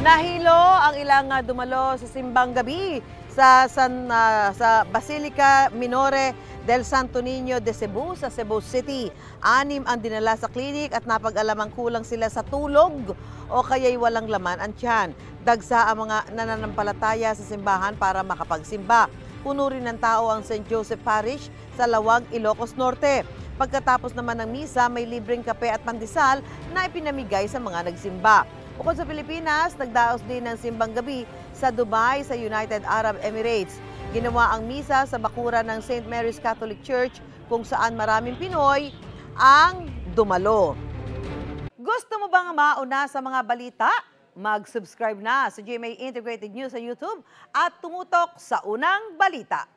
Nahilo ang ilang dumalo sa simbang gabi sa Basilica Minore del Santo Niño de Cebu sa Cebu City. 6 ang dinala sa klinik at napag-alamang kulang sila sa tulog o kaya'y walang laman ang tiyan. Dagsa ang mga nananampalataya sa simbahan para makapagsimba. Puno rin ng tao ang St. Joseph Parish sa Lawag, Ilocos Norte. Pagkatapos naman ng misa, may libreng kape at pandesal na ipinamigay sa mga nagsimba. Bukod sa Pilipinas, nagdaos din ng simbang gabi sa Dubai sa United Arab Emirates. Ginawa ang misa sa bakuran ng St. Mary's Catholic Church kung saan maraming Pinoy ang dumalo. Gusto mo bang mauna sa mga balita? Mag-subscribe na sa GMA Integrated News sa YouTube at tumutok sa unang balita.